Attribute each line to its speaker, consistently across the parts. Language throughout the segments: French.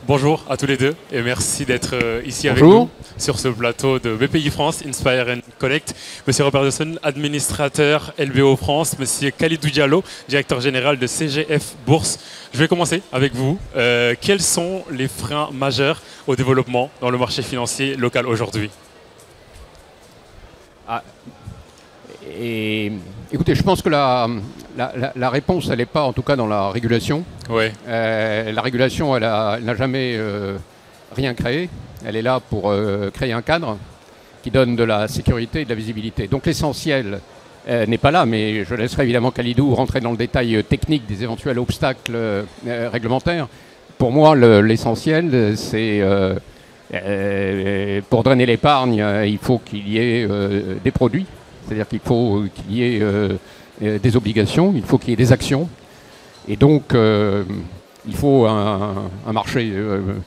Speaker 1: Bonjour à tous les deux et merci d'être ici avec
Speaker 2: Bonjour.
Speaker 1: nous sur ce plateau de BPI France, Inspire and Connect. Monsieur Robert Dawson, administrateur LBO France, Monsieur Khalidou Diallo, directeur général de CGF Bourse. Je vais commencer avec vous. Quels sont les freins majeurs au développement dans le marché financier local aujourd'hui?
Speaker 2: Écoutez, je pense que la réponse, elle n'est pas en tout cas dans la régulation.
Speaker 1: Ouais.
Speaker 2: La régulation, elle n'a jamais rien créé. Elle est là pour créer un cadre qui donne de la sécurité et de la visibilité. Donc l'essentiel n'est pas là, mais je laisserai évidemment Khalidou rentrer dans le détail technique des éventuels obstacles réglementaires. Pour moi, l'essentiel, c'est pour drainer l'épargne, il faut qu'il y ait des produits. C'est-à-dire qu'il faut qu'il y ait des obligations, il faut qu'il y ait des actions. Et donc, il faut un marché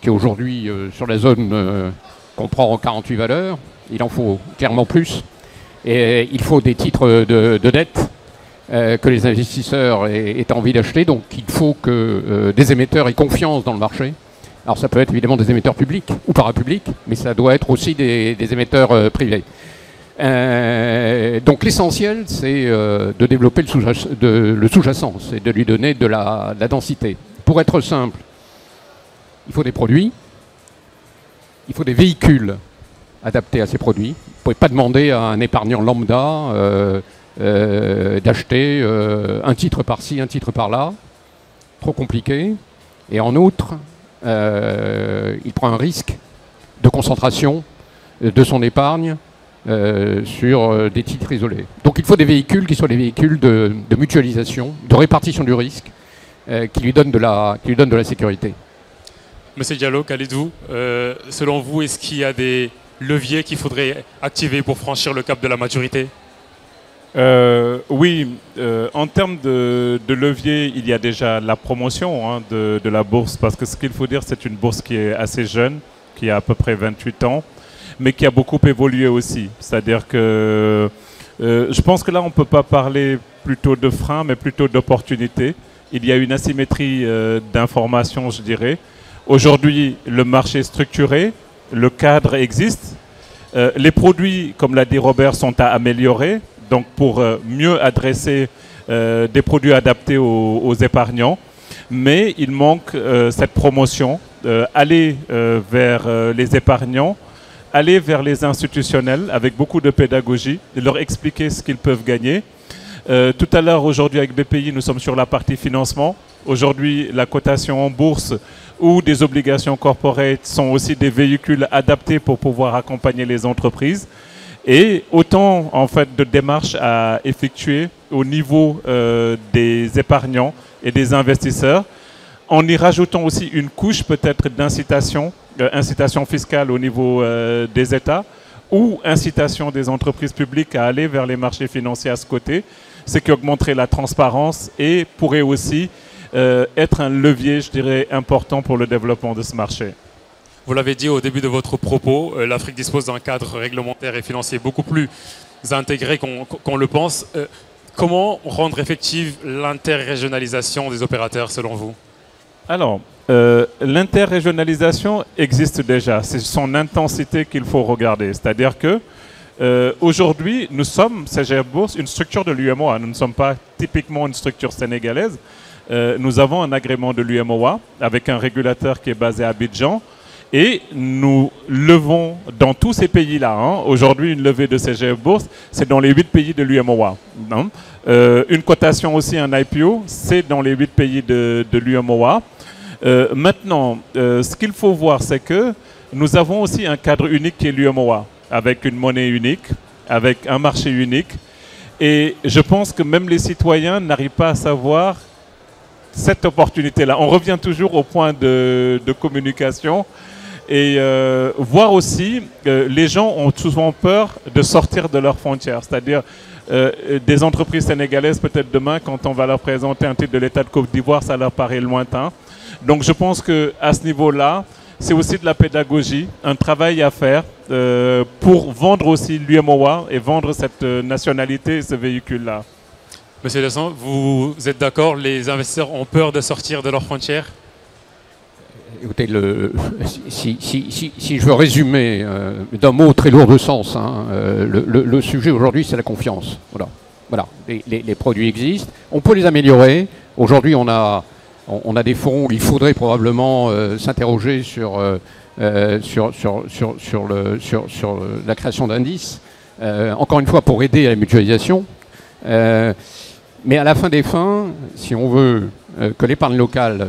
Speaker 2: qui est aujourd'hui sur la zone qu'on prend en 48 valeurs. Il en faut clairement plus. Et il faut des titres de dette que les investisseurs aient envie d'acheter. Donc, il faut que des émetteurs aient confiance dans le marché. Alors, ça peut être évidemment des émetteurs publics ou parapublics, mais ça doit être aussi des émetteurs privés. Donc l'essentiel, c'est de développer le sous-jacent, c'est de lui donner de la densité. Pour être simple, il faut des produits, il faut des véhicules adaptés à ces produits. Vous ne pouvez pas demander à un épargnant lambda d'acheter un titre par-ci, un titre par-là. Trop compliqué. Et en outre, il prend un risque de concentration de son épargne sur des titres isolés. Donc il faut des véhicules qui soient des véhicules de mutualisation, de répartition du risque, qui lui donnent de la sécurité.
Speaker 1: Monsieur Diallo, Khalidou, selon vous, est-ce qu'il y a des leviers qu'il faudrait activer pour franchir le cap de la maturité?
Speaker 3: Oui, en termes de levier, il y a déjà la promotion de la bourse, parce que ce qu'il faut dire, c'est une bourse qui est assez jeune, qui a à peu près 28 ans, mais qui a beaucoup évolué aussi. C'est-à-dire que je pense que là, on ne peut pas parler plutôt de frein, mais plutôt d'opportunité. Il y a une asymétrie d'information, je dirais. Aujourd'hui, le marché est structuré, le cadre existe. Les produits, comme l'a dit Robert, sont à améliorer, donc pour mieux adresser des produits adaptés aux épargnants. Mais il manque cette promotion, aller vers les épargnants, aller vers les institutionnels avec beaucoup de pédagogie et leur expliquer ce qu'ils peuvent gagner. Tout à l'heure, aujourd'hui, avec BPI, nous sommes sur la partie financement. Aujourd'hui, la cotation en bourse ou des obligations corporate sont aussi des véhicules adaptés pour pouvoir accompagner les entreprises. Et autant, en fait, de démarches à effectuer au niveau des épargnants et des investisseurs, en y rajoutant aussi une couche peut-être d'incitation, incitation fiscale au niveau des États ou incitation des entreprises publiques à aller vers les marchés financiers à ce côté, ce qui augmenterait la transparence et pourrait aussi être un levier, je dirais, important pour le développement de ce marché.
Speaker 1: Vous l'avez dit au début de votre propos, l'Afrique dispose d'un cadre réglementaire et financier beaucoup plus intégré qu'on le pense. Comment rendre effective l'interrégionalisation des opérateurs selon vous?
Speaker 3: Alors, l'interrégionalisation existe déjà. C'est son intensité qu'il faut regarder. C'est-à-dire que aujourd'hui, nous sommes, CGF Bourse, une structure de l'UMOA. Nous ne sommes pas typiquement une structure sénégalaise. Nous avons un agrément de l'UMOA avec un régulateur qui est basé à Abidjan. Et nous levons dans tous ces pays-là. Aujourd'hui, une levée de CGF Bourse, c'est dans les 8 pays de l'UMOA. Une cotation aussi, un IPO, c'est dans les 8 pays de l'UMOA. Maintenant, ce qu'il faut voir, c'est que nous avons aussi un cadre unique qui est l'UMOA, avec une monnaie unique, avec un marché unique. Et je pense que même les citoyens n'arrivent pas à savoir cette opportunité-là. On revient toujours au point de communication. Et voir aussi, les gens ont souvent peur de sortir de leurs frontières. C'est-à-dire, des entreprises sénégalaises, peut-être demain, quand on va leur présenter un titre de l'État de Côte d'Ivoire, ça leur paraît lointain. Donc je pense qu'à ce niveau-là, c'est aussi de la pédagogie, un travail à faire pour vendre aussi l'UMOA et vendre cette nationalité et ce véhicule-là.
Speaker 1: Monsieur Dawson, vous êtes d'accord, les investisseurs ont peur de sortir de leurs frontières?
Speaker 2: Écoutez, si je veux résumer d'un mot très lourd de sens, hein, le sujet aujourd'hui, c'est la confiance. Voilà. Les produits existent, on peut les améliorer. Aujourd'hui, on a des fonds où il faudrait probablement s'interroger sur la création d'indices, encore une fois pour aider à la mutualisation. Mais à la fin des fins, si on veut que l'épargne locale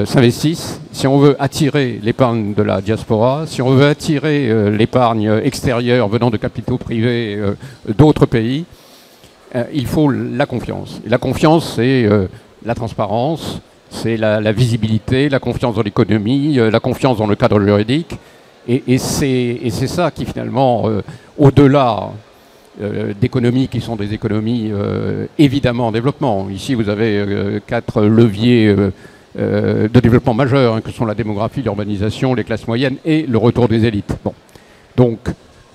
Speaker 2: s'investisse, si on veut attirer l'épargne de la diaspora, si on veut attirer l'épargne extérieure venant de capitaux privés d'autres pays, il faut la confiance. Et la confiance, c'est la transparence, c'est la visibilité, la confiance dans l'économie, la confiance dans le cadre juridique. Et c'est ça qui finalement, au-delà d'économies qui sont des économies évidemment en développement. Ici, vous avez 4 leviers de développement majeurs, hein, que sont la démographie, l'urbanisation, les classes moyennes et le retour des élites. Bon. Donc,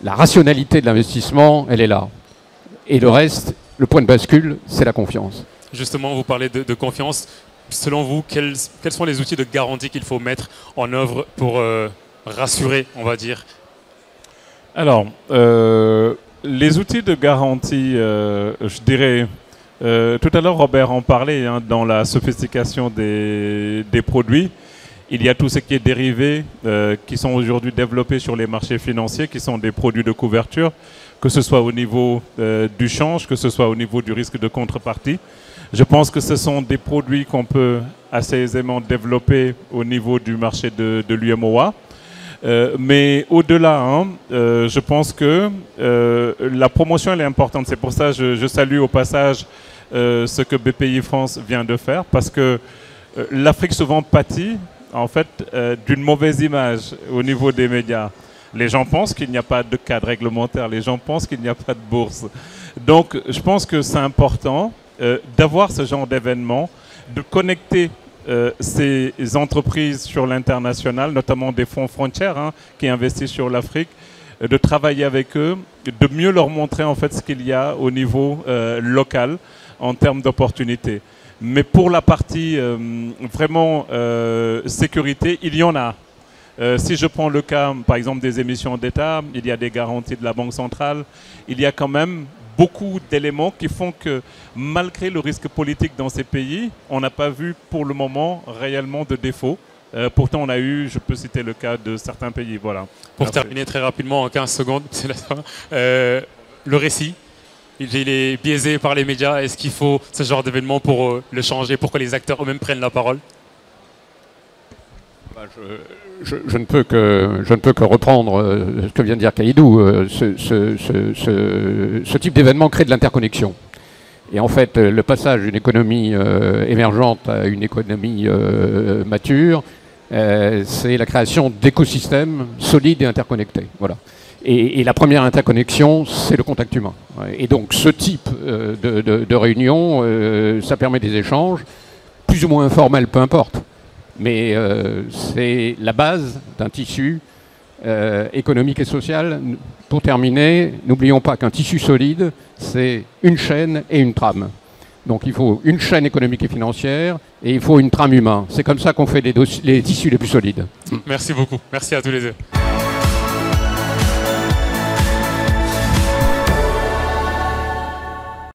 Speaker 2: la rationalité de l'investissement, elle est là. Et le reste, le point de bascule, c'est la confiance.
Speaker 1: Justement, vous parlez de confiance. Selon vous, quels sont les outils de garantie qu'il faut mettre en œuvre pour rassurer, on va dire?
Speaker 3: Alors, les outils de garantie, je dirais, tout à l'heure Robert en parlait, hein, dans la sophistication des produits, il y a tout ce qui est dérivé, qui sont aujourd'hui développés sur les marchés financiers, qui sont des produits de couverture, que ce soit au niveau du change, que ce soit au niveau du risque de contrepartie. Je pense que ce sont des produits qu'on peut assez aisément développer au niveau du marché de l'UMOA. Mais au-delà, hein, je pense que la promotion elle est importante. C'est pour ça que je salue au passage ce que BPI France vient de faire, parce que l'Afrique souvent pâtit en fait d'une mauvaise image au niveau des médias. Les gens pensent qu'il n'y a pas de cadre réglementaire, les gens pensent qu'il n'y a pas de bourse. Donc je pense que c'est important d'avoir ce genre d'événement, de connecter ces entreprises sur l'international, notamment des fonds frontières, hein, qui investissent sur l'Afrique, de travailler avec eux, de mieux leur montrer en fait ce qu'il y a au niveau local en termes d'opportunités. Mais pour la partie vraiment sécurité, il y en a. Si je prends le cas, par exemple, des émissions d'État, il y a des garanties de la Banque centrale, il y a quand même beaucoup d'éléments qui font que, malgré le risque politique dans ces pays, on n'a pas vu pour le moment réellement de défaut. Pourtant, on a eu, je peux citer le cas de certains pays. Voilà.
Speaker 1: Pour terminer très rapidement, en 15 secondes, c'est la fin. Le récit, il est biaisé par les médias. Est-ce qu'il faut ce genre d'événement pour le changer, pour que les acteurs eux-mêmes prennent la parole?
Speaker 2: Je ne peux que reprendre ce que vient de dire Khalidou. Ce type d'événement crée de l'interconnexion. Et en fait, le passage d'une économie émergente à une économie mature, c'est la création d'écosystèmes solides et interconnectés. Voilà. Et la première interconnexion, c'est le contact humain. Et donc, ce type de réunion, ça permet des échanges, plus ou moins informels, peu importe. Mais c'est la base d'un tissu économique et social. Pour terminer, n'oublions pas qu'un tissu solide, c'est une chaîne et une trame. Donc il faut une chaîne économique et financière et il faut une trame humaine. C'est comme ça qu'on fait les tissus les plus solides.
Speaker 1: Merci beaucoup. Merci à tous les deux.